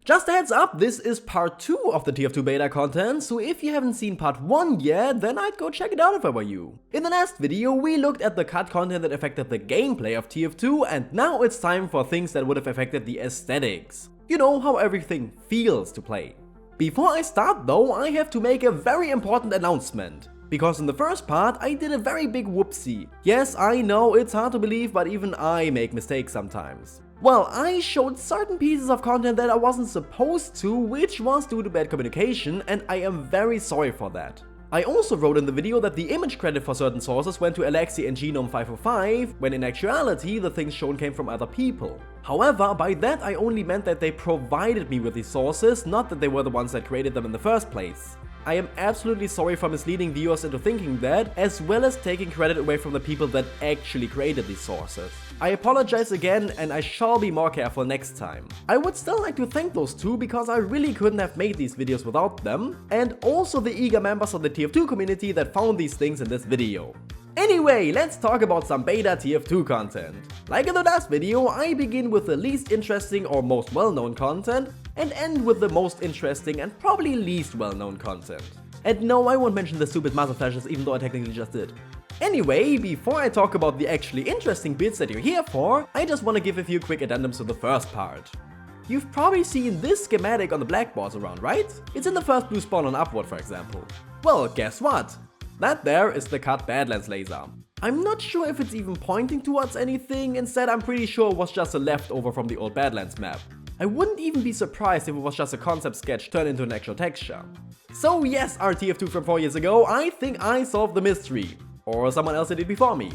Just a heads up, this is part 2 of the TF2 Beta content, so if you haven't seen part 1 yet, then I'd go check it out if I were you. In the last video, we looked at the cut content that affected the gameplay of TF2, and now it's time for things that would have affected the aesthetics. You know, how everything feels to play. Before I start though, I have to make a very important announcement. Because in the first part, I did a very big whoopsie. Yes, I know, it's hard to believe, but even I make mistakes sometimes. Well, I showed certain pieces of content that I wasn't supposed to, which was due to bad communication, and I am very sorry for that. I also wrote in the video that the image credit for certain sources went to Alexi and Genome 505, when in actuality the things shown came from other people. However, by that I only meant that they provided me with these sources, not that they were the ones that created them in the first place. I am absolutely sorry for misleading viewers into thinking that, as well as taking credit away from the people that actually created these sources. I apologize again, and I shall be more careful next time. I would still like to thank those two because I really couldn't have made these videos without them, and also the eager members of the TF2 community that found these things in this video. Anyway, let's talk about some beta TF2 content. Like in the last video, I begin with the least interesting or most well-known content, and end with the most interesting and probably least well-known content. And no, I won't mention the stupid muzzle flashes even though I technically just did. Anyway, before I talk about the actually interesting bits that you're here for, I just want to give a few quick addendums to the first part. You've probably seen this schematic on the blackboards around, right? It's in the first blue spawn on Upward, for example. Well, guess what? That there is the cut Badlands laser. I'm not sure if it's even pointing towards anything, instead I'm pretty sure it was just a leftover from the old Badlands map. I wouldn't even be surprised if it was just a concept sketch turned into an actual texture. So yes, our TF2 from 4 years ago, I think I solved the mystery. Or someone else did it before me.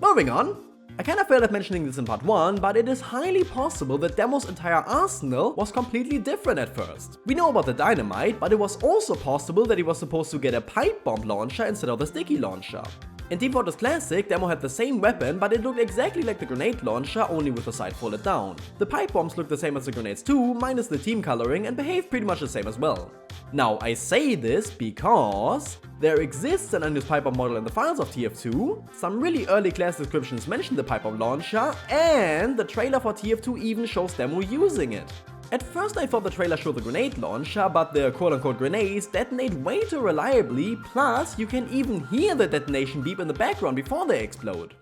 Moving on. I kinda failed at mentioning this in part 1, but it is highly possible that Demo's entire arsenal was completely different at first. We know about the dynamite, but it was also possible that he was supposed to get a pipe bomb launcher instead of the sticky launcher. In TF2's Classic, Demo had the same weapon, but it looked exactly like the grenade launcher, only with the side folded down. The pipe bombs looked the same as the grenades too, minus the team coloring, and behaved pretty much the same as well. Now, I say this because there exists an unused pipe bomb model in the files of TF2, some really early class descriptions mention the pipe bomb launcher, and the trailer for TF2 even shows Demo using it. At first I thought the trailer showed the grenade launcher, but the quote-unquote grenades detonate way too reliably, plus you can even hear the detonation beep in the background before they explode.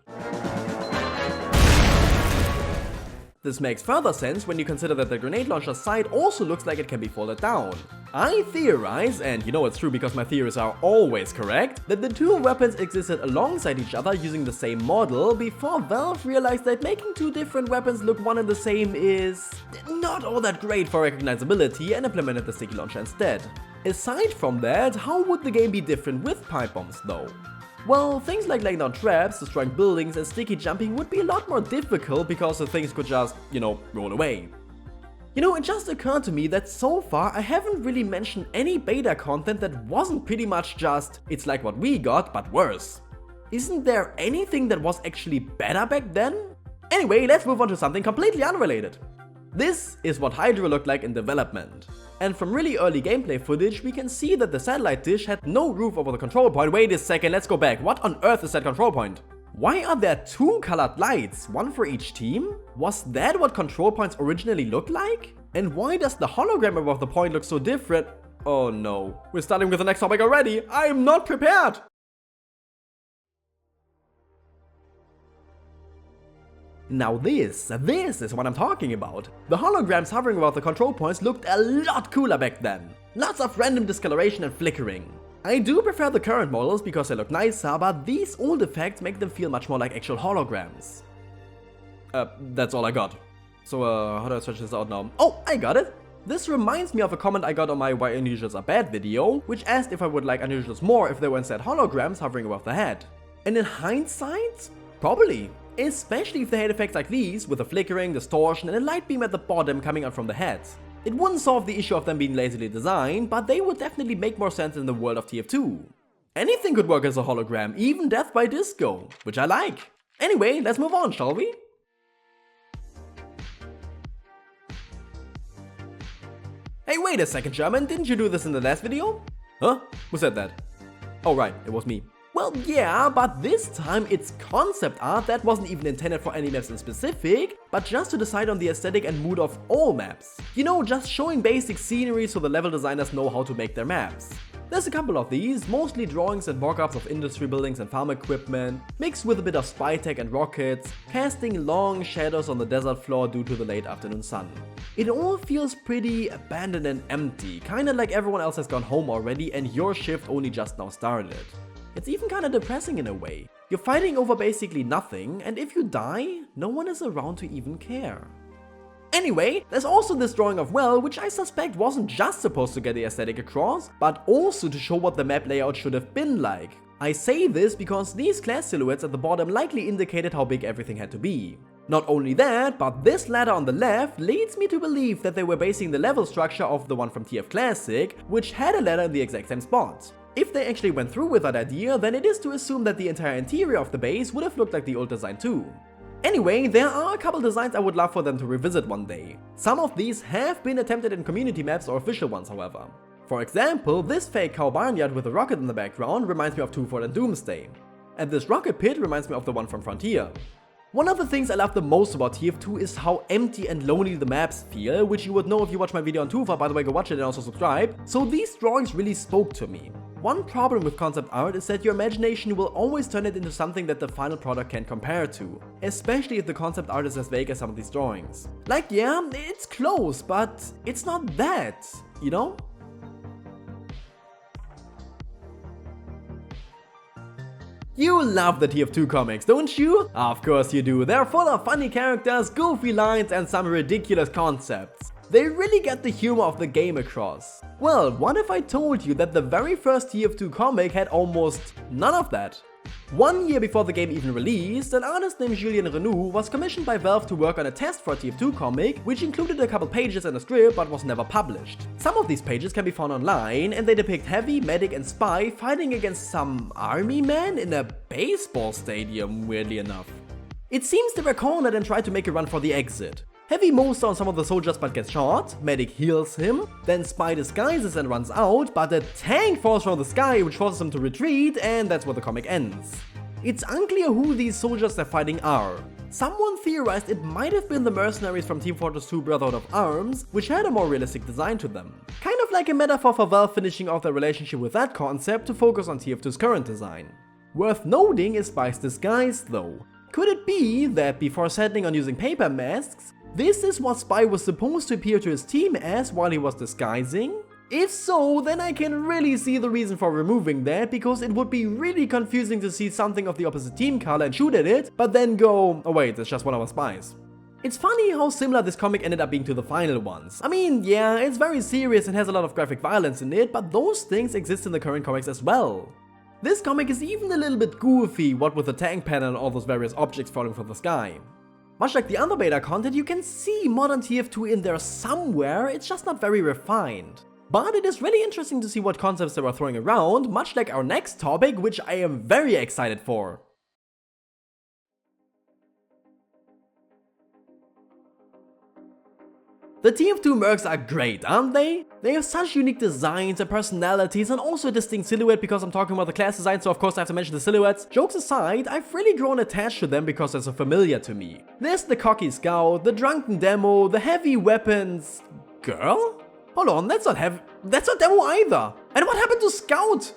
This makes further sense when you consider that the grenade launcher's side also looks like it can be folded down. I theorize, and you know it's true because my theories are always correct, that the two weapons existed alongside each other using the same model before Valve realized that making two different weapons look one and the same is not all that great for recognizability and implemented the sticky launcher instead. Aside from that, how would the game be different with pipe bombs though? Well, things like laying down traps, destroying buildings, and sticky jumping would be a lot more difficult because the things could just, roll away. You know, it just occurred to me that so far I haven't really mentioned any beta content that wasn't pretty much just, it's like what we got, but worse. Isn't there anything that was actually better back then? Anyway, let's move on to something completely unrelated. This is what Hydra looked like in development. And from really early gameplay footage, we can see that the satellite dish had no roof over the control point. Wait a second, let's go back. What on earth is that control point? Why are there two colored lights, one for each team? Was that what control points originally looked like? And why does the hologram above the point look so different? Oh no, we're starting with the next topic already. I am not prepared. Now this is what I'm talking about. The holograms hovering above the control points looked a lot cooler back then. Lots of random discoloration and flickering. I do prefer the current models because they look nicer, but these old effects make them feel much more like actual holograms. That's all I got. So how do I stretch this out now? Oh, I got it! This reminds me of a comment I got on my Why Unusuals Are Bad video, which asked if I would like unusuals more if they were instead holograms hovering above the head. And in hindsight, probably. Especially if they had effects like these, with the flickering, distortion, and a light beam at the bottom coming out from the head. It wouldn't solve the issue of them being lazily designed, but they would definitely make more sense in the world of TF2. Anything could work as a hologram, even Death by Disco, which I like. Anyway, let's move on, shall we? Hey, wait a second, German, didn't you do this in the last video? Huh? Who said that? Oh right, it was me. Well, yeah, but this time it's concept art that wasn't even intended for any maps in specific, but just to decide on the aesthetic and mood of all maps. You know, just showing basic scenery so the level designers know how to make their maps. There's a couple of these, mostly drawings and mockups of industry buildings and farm equipment, mixed with a bit of spy tech and rockets, casting long shadows on the desert floor due to the late afternoon sun. It all feels pretty abandoned and empty, kinda like everyone else has gone home already and your shift only just now started. It's even kinda depressing in a way. You're fighting over basically nothing, and if you die, no one is around to even care. Anyway, there's also this drawing of Well, which I suspect wasn't just supposed to get the aesthetic across, but also to show what the map layout should have been like. I say this because these class silhouettes at the bottom likely indicated how big everything had to be. Not only that, but this ladder on the left leads me to believe that they were basing the level structure off the one from TF Classic, which had a ladder in the exact same spot. If they actually went through with that idea, then it is to assume that the entire interior of the base would have looked like the old design too. Anyway, there are a couple designs I would love for them to revisit one day. Some of these have been attempted in community maps or official ones, however. For example, this fake cow barnyard with a rocket in the background reminds me of 2 and Doomsday. And this rocket pit reminds me of the one from Frontier. One of the things I love the most about TF2 is how empty and lonely the maps feel, which you would know if you watch my video on 2, by the way, go watch it and also subscribe. So these drawings really spoke to me. One problem with concept art is that your imagination will always turn it into something that the final product can't compare to, especially if the concept art is as vague as some of these drawings. Like, yeah, it's close, but it's not that, you know? You love the TF2 comics, don't you? Of course you do. They're full of funny characters, goofy lines, and some ridiculous concepts. They really get the humor of the game across. Well, what if I told you that the very first TF2 comic had almost none of that? 1 year before the game even released, an artist named Julien Renou was commissioned by Valve to work on a test for a TF2 comic, which included a couple pages and a script but was never published. Some of these pages can be found online, and they depict Heavy, Medic and Spy fighting against some army men in a baseball stadium, weirdly enough. It seems they were cornered and tried to make a run for the exit. Heavy mows down some of the soldiers but gets shot, Medic heals him, then Spy disguises and runs out, but a tank falls from the sky which forces him to retreat, and that's where the comic ends. It's unclear who these soldiers they're fighting are. Someone theorized it might have been the mercenaries from Team Fortress 2 Brotherhood of Arms, which had a more realistic design to them. Kind of like a metaphor for Valve finishing off their relationship with that concept to focus on TF2's current design. Worth noting is Spy's disguise though. Could it be that before settling on using paper masks, this is what Spy was supposed to appear to his team as while he was disguising? If so, then I can really see the reason for removing that, because it would be really confusing to see something of the opposite team color and shoot at it, but then go, oh wait, it's just one of our spies. It's funny how similar this comic ended up being to the final ones. I mean, yeah, it's very serious and has a lot of graphic violence in it, but those things exist in the current comics as well. This comic is even a little bit goofy, what with the tank pattern and all those various objects falling from the sky. Much like the other beta content, you can see modern TF2 in there somewhere, it's just not very refined. But it is really interesting to see what concepts they were throwing around, much like our next topic, which I am very excited for. The TF2 Mercs are great, aren't they? They have such unique designs and personalities, and also a distinct silhouette because I'm talking about the class design, so of course I have to mention the silhouettes. Jokes aside, I've really grown attached to them because they're so familiar to me. There's the cocky scout, the drunken demo, the heavy weapons... Girl? Hold on, that's not demo either. And what happened to Scout?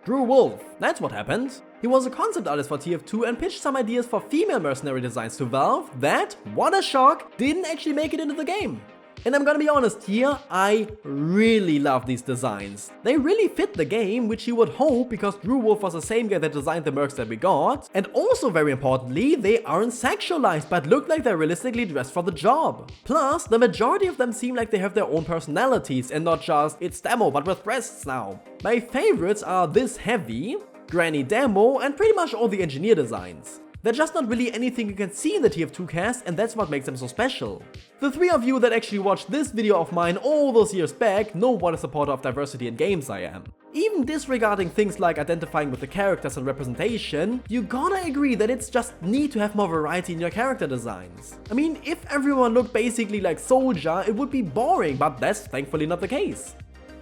Drew Wolf, that's what happened. He was a concept artist for TF2 and pitched some ideas for female mercenary designs to Valve that, what a shock, didn't actually make it into the game. And I'm gonna be honest here, I really love these designs. They really fit the game, which you would hope because Drew Wolf was the same guy that designed the Mercs that we got. And also very importantly, they aren't sexualized but look like they're realistically dressed for the job. Plus, the majority of them seem like they have their own personalities and not just, it's demo but with breasts now. My favorites are this Heavy, Granny Demo, and pretty much all the engineer designs. They're just not really anything you can see in the TF2 cast, and that's what makes them so special. The three of you that actually watched this video of mine all those years back know what a supporter of diversity in games I am. Even disregarding things like identifying with the characters and representation, you gotta agree that it's just neat to have more variety in your character designs. I mean, if everyone looked basically like Soldier, it would be boring, but that's thankfully not the case.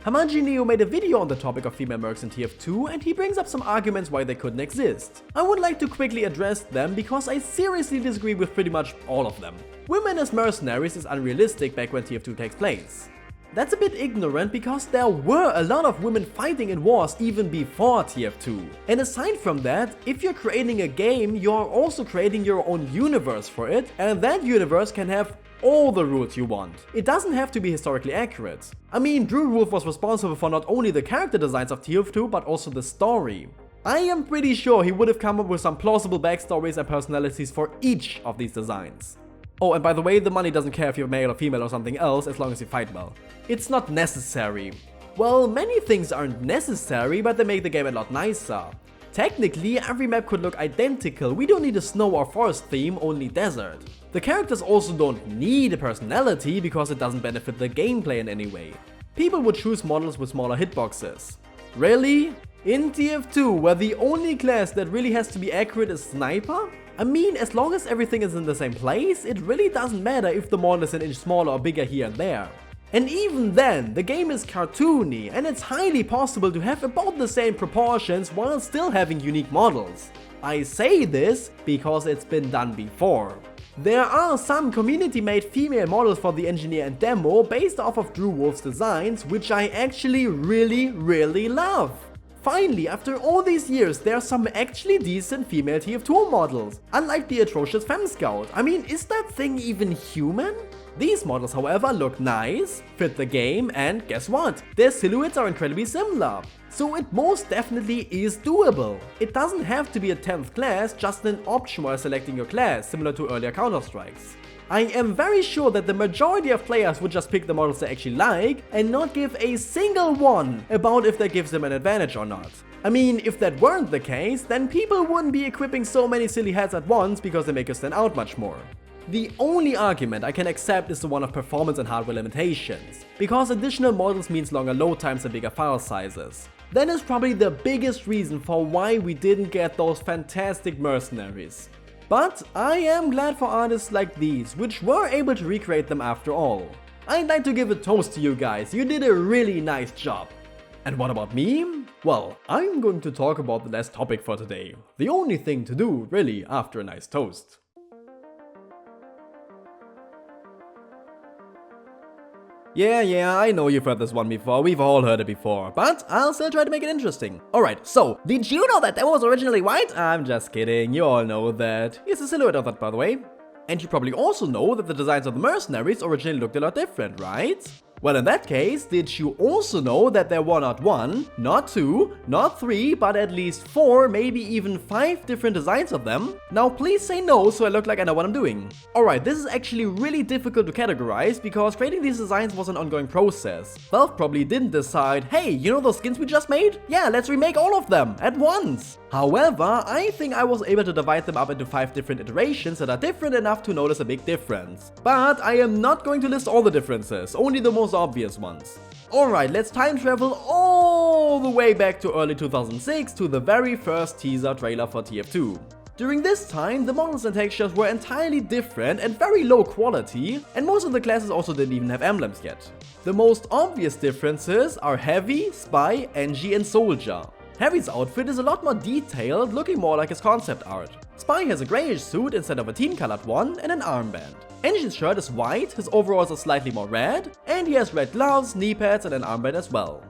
Hamaji Neo made a video on the topic of female mercs in TF2 and he brings up some arguments why they couldn't exist. I would like to quickly address them because I seriously disagree with pretty much all of them. Women as mercenaries is unrealistic back when TF2 takes place. That's a bit ignorant because there were a lot of women fighting in wars even before TF2. And aside from that, if you're creating a game, you're also creating your own universe for it, and that universe can have all the rules you want. It doesn't have to be historically accurate. I mean, Drew Wolf was responsible for not only the character designs of TF2 but also the story. I am pretty sure he would have come up with some plausible backstories and personalities for each of these designs. Oh, and by the way, the money doesn't care if you're male or female or something else as long as you fight well. It's not necessary. Well, many things aren't necessary, but they make the game a lot nicer. Technically, every map could look identical, we don't need a snow or forest theme, only desert. The characters also don't need a personality because it doesn't benefit the gameplay in any way. People would choose models with smaller hitboxes. Really? In TF2, where the only class that really has to be accurate is Sniper? I mean, as long as everything is in the same place, it really doesn't matter if the model is an inch smaller or bigger here and there. And even then, the game is cartoony and it's highly possible to have about the same proportions while still having unique models. I say this because it's been done before. There are some community-made female models for the engineer and demo based off of Drew Wolf's designs, which I actually really love. Finally, after all these years, there are some actually decent female TF2 models, unlike the atrocious Femme Scout. I mean, is that thing even human? These models, however, look nice, fit the game, and guess what? Their silhouettes are incredibly similar. So it most definitely is doable. It doesn't have to be a 10th class, just an option while selecting your class, similar to earlier Counter-Strikes. I am very sure that the majority of players would just pick the models they actually like and not give a single one about if that gives them an advantage or not. I mean, if that weren't the case, then people wouldn't be equipping so many silly hats at once because they make you stand out much more. The only argument I can accept is the one of performance and hardware limitations, because additional models means longer load times and bigger file sizes. That is probably the biggest reason for why we didn't get those fantastic mercenaries. But I am glad for artists like these, which were able to recreate them after all. I'd like to give a toast to you guys, you did a really nice job. And what about me? Well, I'm going to talk about the last topic for today. The only thing to do, really, after a nice toast. Yeah, I know you've heard this one before, we've all heard it before, but I'll still try to make it interesting. Alright, so, did you know that was originally white? I'm just kidding, you all know that. Here's a silhouette of that, by the way. And you probably also know that the designs of the mercenaries originally looked a lot different, right? Well, in that case, did you also know that there were not 1, not 2, not 3, but at least 4, maybe even 5 different designs of them? Now please say no so I look like I know what I'm doing. Alright, this is actually really difficult to categorize because creating these designs was an ongoing process. Valve probably didn't decide, hey, you know those skins we just made? Yeah, let's remake all of them at once. However, I think I was able to divide them up into 5 different iterations that are different enough to notice a big difference. But I am not going to list all the differences, only the most obvious ones. Alright, let's time travel all the way back to early 2006 to the very first teaser trailer for TF2. During this time, the models and textures were entirely different and very low quality, and most of the classes also didn't even have emblems yet. The most obvious differences are Heavy, Spy, NG and Soldier. Heavy's outfit is a lot more detailed, looking more like his concept art. Spy has a greyish suit instead of a team-colored one and an armband. NG's shirt is white, his overalls are slightly more red, and he has red gloves, knee pads and an armband as well.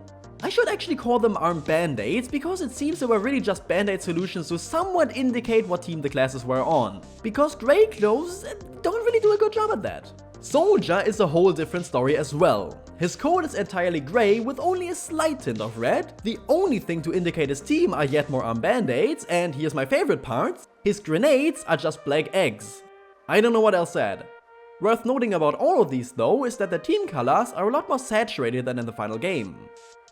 I should actually call them arm band-aids because it seems they were really just band-aid solutions to somewhat indicate what team the classes were on, because grey clothes don't really do a good job at that. Soldier is a whole different story as well. His coat is entirely grey with only a slight tint of red. The only thing to indicate his team are yet more arm band-aids, and here's my favorite part, his grenades are just black eggs. I don't know what else to add. Worth noting about all of these though is that the team colors are a lot more saturated than in the final game.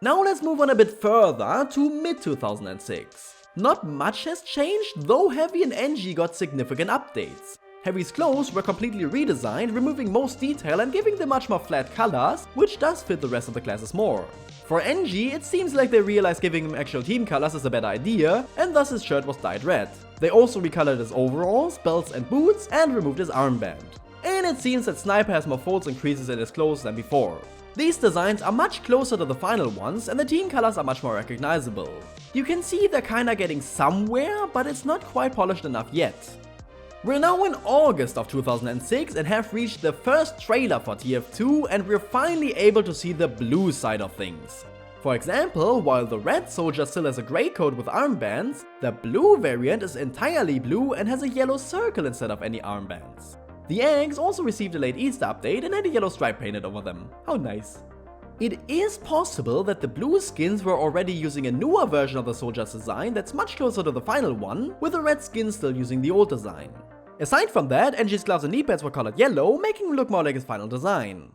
Now let's move on a bit further to mid-2006. Not much has changed, though Heavy and NG got significant updates. Heavy's clothes were completely redesigned, removing most detail and giving them much more flat colors, which does fit the rest of the classes more. For NG, it seems like they realized giving him actual team colors is a bad idea, and thus his shirt was dyed red. They also recolored his overalls, belts and boots, and removed his armband. And it seems that Sniper has more folds and creases in his clothes than before. These designs are much closer to the final ones and the team colors are much more recognizable. You can see they're kinda getting somewhere, but it's not quite polished enough yet. We're now in August of 2006 and have reached the first trailer for TF2 and we're finally able to see the blue side of things. For example, while the red soldier still has a grey coat with armbands, the blue variant is entirely blue and has a yellow circle instead of any armbands. The eggs also received a late Easter update and had a yellow stripe painted over them. How nice. It is possible that the blue skins were already using a newer version of the soldier's design that's much closer to the final one, with the red skin still using the old design. Aside from that, Angie's gloves and knee pads were colored yellow, making him look more like his final design.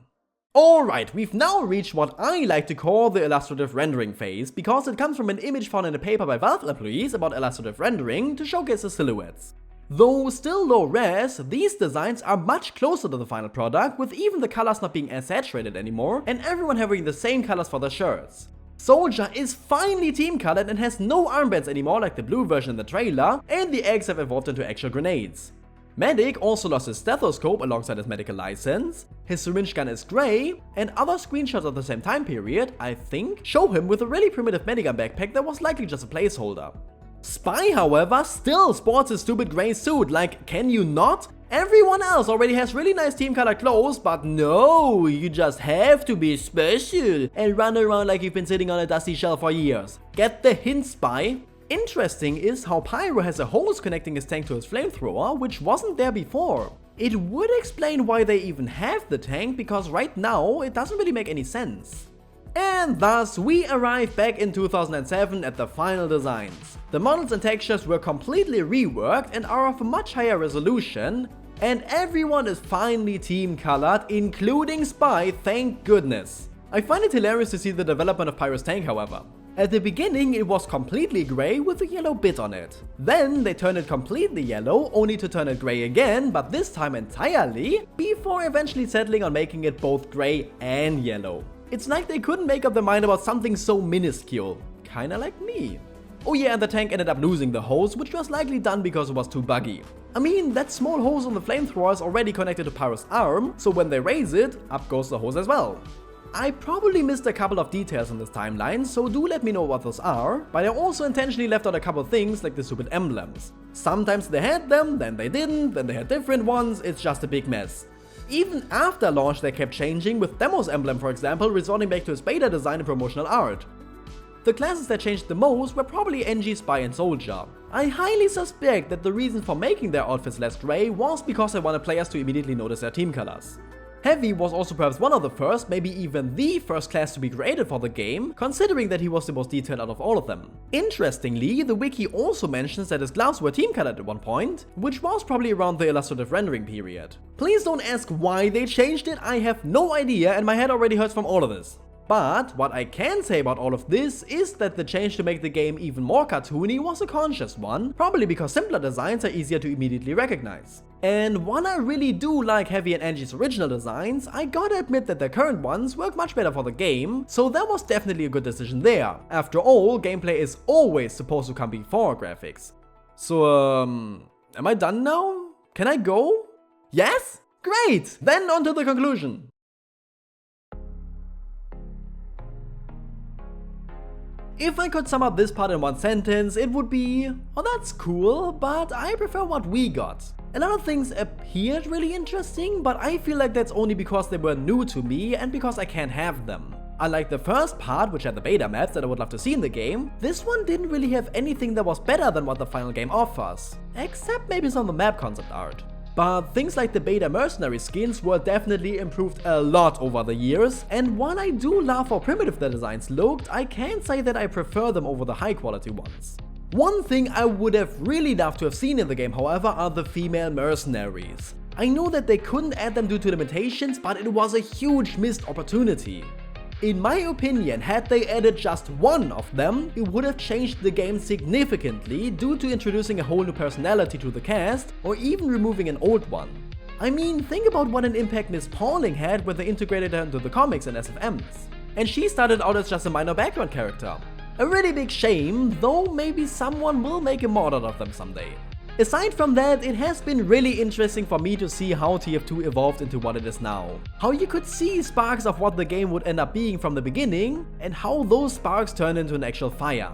Alright, we've now reached what I like to call the illustrative rendering phase, because it comes from an image found in a paper by Valve employees about illustrative rendering to showcase the silhouettes. Though still low res, these designs are much closer to the final product, with even the colors not being as saturated anymore, and everyone having the same colors for their shirts. Soldier is finally team colored and has no armbands anymore like the blue version in the trailer, and the eggs have evolved into actual grenades. Medic also lost his stethoscope alongside his medical license, his syringe gun is grey, and other screenshots of the same time period, I think, show him with a really primitive medigun backpack that was likely just a placeholder. Spy, however, still sports his stupid grey suit, like, can you not? Everyone else already has really nice team color clothes, but no, you just have to be special and run around like you've been sitting on a dusty shelf for years. Get the hint, Spy? Interesting is how Pyro has a hose connecting his tank to his flamethrower, which wasn't there before. It would explain why they even have the tank, because right now it doesn't really make any sense. And thus we arrive back in 2007 at the final designs. The models and textures were completely reworked and are of a much higher resolution, and everyone is finally team colored, including Spy, thank goodness. I find it hilarious to see the development of Pyro's tank, however. At the beginning it was completely grey with a yellow bit on it. Then they turned it completely yellow, only to turn it grey again, but this time entirely, before eventually settling on making it both grey and yellow. It's like they couldn't make up their mind about something so minuscule. Kinda like me. Oh yeah, and the tank ended up losing the hose, which was likely done because it was too buggy. I mean, that small hose on the flamethrower is already connected to Pyro's arm, so when they raise it, up goes the hose as well. I probably missed a couple of details in this timeline, so do let me know what those are, but I also intentionally left out a couple things like the stupid emblems. Sometimes they had them, then they didn't, then they had different ones, it's just a big mess. Even after launch they kept changing, with Demo's emblem for example resorting back to his beta design and promotional art. The classes that changed the most were probably NG, Spy and Soldier. I highly suspect that the reason for making their outfits less grey was because they wanted players to immediately notice their team colors. Heavy was also perhaps one of the first, maybe even the first class to be created for the game, considering that he was the most detailed out of all of them. Interestingly, the wiki also mentions that his gloves were team colored at one point, which was probably around the illustrative rendering period. Please don't ask why they changed it, I have no idea and my head already hurts from all of this. But what I can say about all of this is that the change to make the game even more cartoony was a conscious one, probably because simpler designs are easier to immediately recognize. And while I really do like Heavy and Angie's original designs, I gotta admit that the current ones work much better for the game, so that was definitely a good decision there. After all, gameplay is always supposed to come before graphics. So am I done now? Can I go? Yes? Great! Then on to the conclusion. If I could sum up this part in one sentence, it would be, oh that's cool, but I prefer what we got. A lot of things appeared really interesting, but I feel like that's only because they were new to me and because I can't have them. Unlike the first part, which had the beta maps that I would love to see in the game, this one didn't really have anything that was better than what the final game offers, except maybe some of the map concept art. But things like the beta mercenary skins were definitely improved a lot over the years, and while I do love how primitive the designs looked, I can't say that I prefer them over the high quality ones. One thing I would have really loved to have seen in the game, however, are the female mercenaries. I know that they couldn't add them due to limitations, but it was a huge missed opportunity. In my opinion, had they added just one of them, it would have changed the game significantly due to introducing a whole new personality to the cast, or even removing an old one. I mean, think about what an impact Miss Pauling had when they integrated her into the comics and SFMs. And she started out as just a minor background character. A really big shame, though maybe someone will make a mod out of them someday. Aside from that, it has been really interesting for me to see how TF2 evolved into what it is now. How you could see sparks of what the game would end up being from the beginning, and how those sparks turned into an actual fire.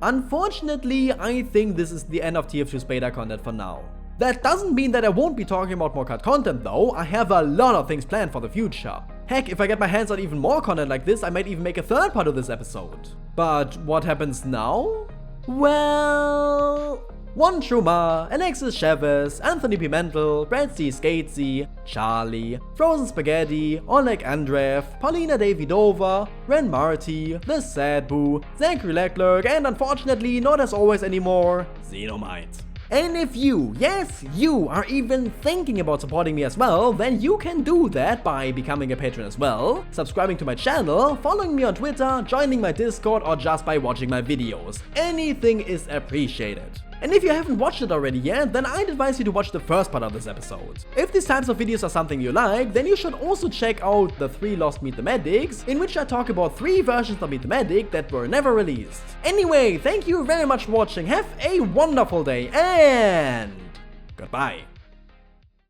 Unfortunately, I think this is the end of TF2's beta content for now. That doesn't mean that I won't be talking about more CUT content though. I have a lot of things planned for the future. Heck, if I get my hands on even more content like this, I might even make a third part of this episode. But what happens now? Well... One Truma, Alexis Chavez, Anthony Pimentel, Brad C. Skatesy, Charlie, Frozen Spaghetti, Oleg Andreev, Paulina Davidova, Ren Marty, The Sad Boo, Zachary Leclerc, and unfortunately, not as always anymore, Xenomite. And if you, yes, you are even thinking about supporting me as well, then you can do that by becoming a patron as well, subscribing to my channel, following me on Twitter, joining my Discord, or just by watching my videos. Anything is appreciated. And if you haven't watched it already yet, then I'd advise you to watch the first part of this episode. If these types of videos are something you like, then you should also check out the 3 Lost Meet the Medics, in which I talk about 3 versions of Meet the Medic that were never released. Anyway, thank you very much for watching, have a wonderful day, and goodbye.